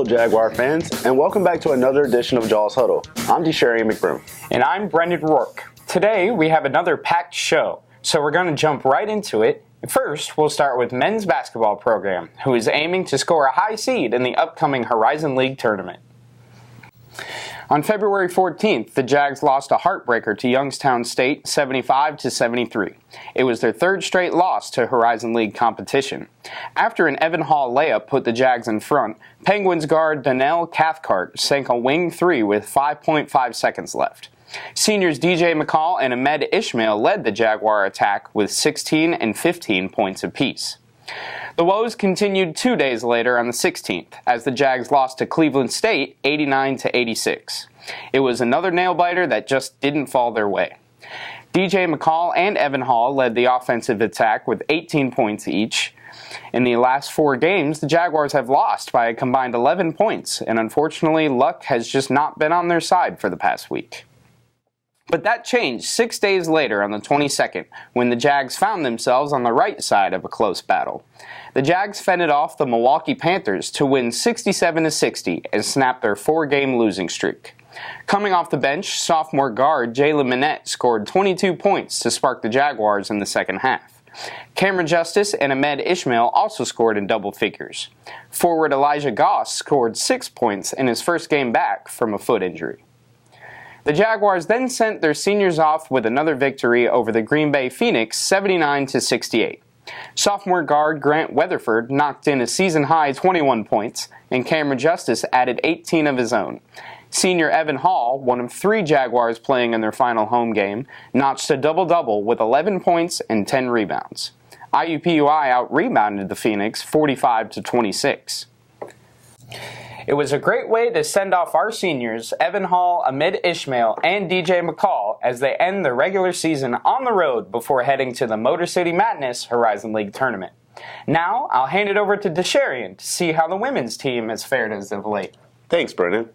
Hello, Jaguar fans, and welcome back to another edition of Jawz Huddle. I'm Desharian McBroom. And I'm Brendan Rourke. Today, we have another packed show, so we're going to jump right into it. First, we'll start with men's basketball program, who is aiming to score a high seed in the upcoming Horizon League tournament. On February 14th, the Jags lost a heartbreaker to Youngstown State 75-73. It was their third straight loss to Horizon League competition. After an Evan Hall layup put the Jags in front, Penguins guard Donnell Cathcart sank a wing three with 5.5 seconds left. Seniors DJ McCall and Ahmed Ishmael led the Jaguar attack with 16 and 15 points apiece. The woes continued 2 days later on the 16th, as the Jags lost to Cleveland State 89-86. It was another nail-biter that just didn't fall their way. DJ McCall and Evan Hall led the offensive attack with 18 points each. In the last 4 games, the Jaguars have lost by a combined 11 points, and unfortunately, luck has just not been on their side for the past week. But that changed 6 days later on the 22nd, when the Jags found themselves on the right side of a close battle. The Jags fended off the Milwaukee Panthers to win 67-60 and snap their 4-game losing streak. Coming off the bench, sophomore guard Jalen Minette scored 22 points to spark the Jaguars in the second half. Cameron Justice and Ahmed Ishmael also scored in double figures. Forward Elijah Goss scored 6 points in his first game back from a foot injury. The Jaguars then sent their seniors off with another victory over the Green Bay Phoenix 79-68. Sophomore guard Grant Weatherford knocked in a season-high 21 points, and Cameron Justice added 18 of his own. Senior Evan Hall, one of 3 Jaguars playing in their final home game, notched a double-double with 11 points and 10 rebounds. IUPUI out-rebounded the Phoenix 45-26. It was a great way to send off our seniors, Evan Hall, Ahmed Ishmael, and DJ McCall, as they end the regular season on the road before heading to the Motor City Madness Horizon League tournament. Now, I'll hand it over to Desharian to see how the women's team has fared as of late. Thanks, Brendan.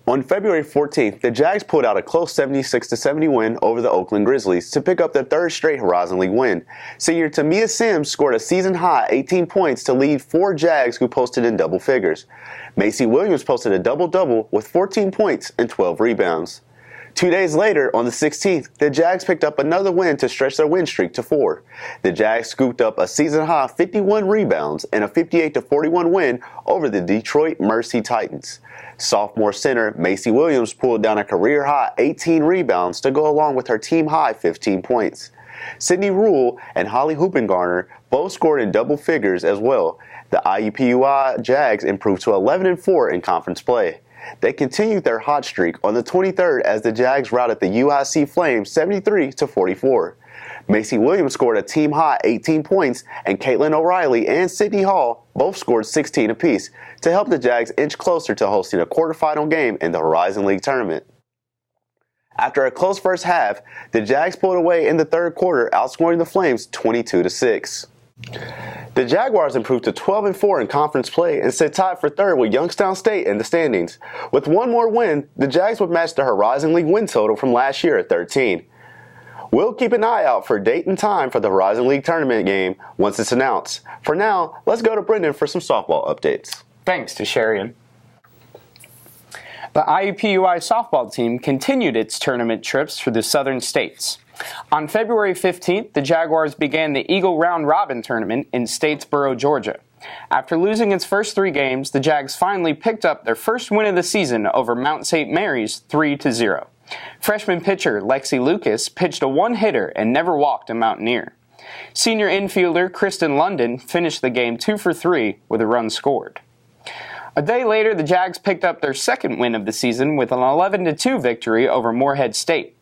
On February 14th, the Jags pulled out a close 76-70 win over the Oakland Grizzlies to pick up their third straight Horizon League win. Senior Tamia Sims scored a season-high 18 points to lead 4 Jags who posted in double figures. Macy Williams posted a double-double with 14 points and 12 rebounds. 2 days later, on the 16th, the Jags picked up another win to stretch their win streak to 4. The Jags scooped up a season-high 51 rebounds and a 58-41 win over the Detroit Mercy Titans. Sophomore center Macy Williams pulled down a career-high 18 rebounds to go along with her team-high 15 points. Sydney Rule and Holly Hoopengarner both scored in double figures as well. The IUPUI Jags improved to 11-4 in conference play. They continued their hot streak on the 23rd as the Jags routed the UIC Flames 73-44. Macy Williams scored a team-high 18 points, and Caitlin O'Reilly and Sydney Hall both scored 16 apiece to help the Jags inch closer to hosting a quarterfinal game in the Horizon League tournament. After a close first half, the Jags pulled away in the third quarter, outscoring the Flames 22-6. The Jaguars improved to 12-4 in conference play and sit tied for third with Youngstown State in the standings. With one more win, the Jags would match the Horizon League win total from last year at 13. We'll keep an eye out for date and time for the Horizon League tournament game once it's announced. For now, let's go to Brendan for some softball updates. Thanks, Desharian. The IUPUI softball team continued its tournament trips through the southern states. On February 15th, the Jaguars began the Eagle Round Robin tournament in Statesboro, Georgia. After losing its first 3 games, the Jags finally picked up their first win of the season over Mount St. Mary's 3-0. Freshman pitcher Lexi Lucas pitched a one-hitter and never walked a Mountaineer. Senior infielder Kristen London finished the game 2 for 3 with a run scored. A day later, the Jags picked up their second win of the season with an 11-2 victory over Morehead State.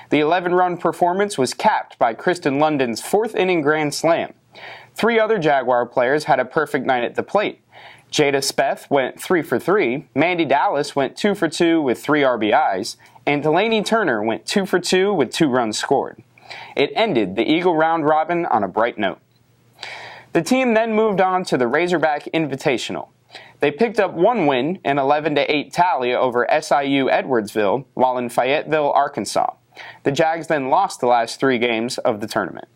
The 11-run performance was capped by Kristen London's 4th-inning grand slam. 3 other Jaguar players had a perfect night at the plate. Jada Speth went 3 for 3, Mandy Dallas went 2 for 2 with 3 RBIs, and Delaney Turner went 2 for 2 with 2 runs scored. It ended the Eagle Round Robin on a bright note. The team then moved on to the Razorback Invitational. They picked up 1 win, an 11-8 tally over SIU Edwardsville, while in Fayetteville, Arkansas. The Jags then lost the last 3 games of the tournament.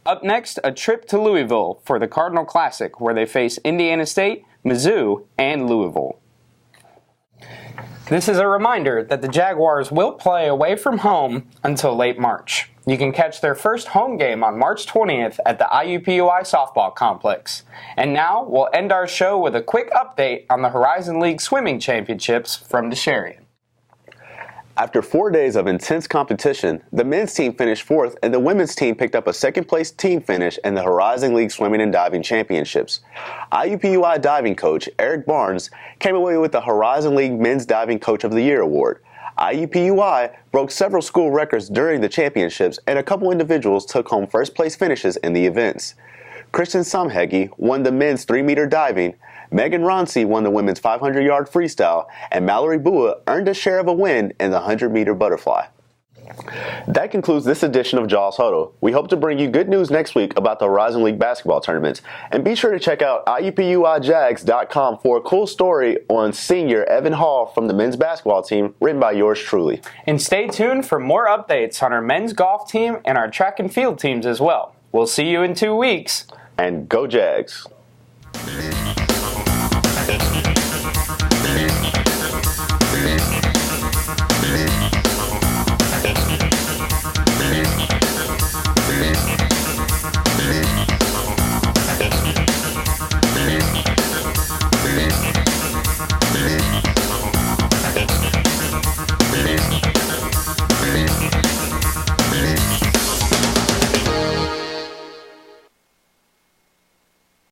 Up next, a trip to Louisville for the Cardinal Classic, where they face Indiana State, Mizzou, and Louisville. This is a reminder that the Jaguars will play away from home until late March. You can catch their first home game on March 20th at the IUPUI softball complex. And now we'll end our show with a quick update on the Horizon League Swimming Championships from Desharian. After 4 days of intense competition, the men's team finished fourth and the women's team picked up a second-place team finish in the Horizon League Swimming and Diving Championships. IUPUI diving coach Eric Barnes came away with the Horizon League Men's Diving Coach of the Year award. IUPUI broke several school records during the championships, and a couple individuals took home first-place finishes in the events. Christian Samhegi won the men's 3-meter diving, Megan Ronci won the women's 500-yard freestyle, and Mallory Bua earned a share of a win in the 100-meter butterfly. That concludes this edition of Jawz Huddle. We hope to bring you good news next week about the Horizon League basketball tournaments. And be sure to check out IUPUIJags.com for a cool story on senior Evan Hall from the men's basketball team, written by yours truly. And stay tuned for more updates on our men's golf team and our track and field teams as well. We'll see you in 2 weeks. And go Jags!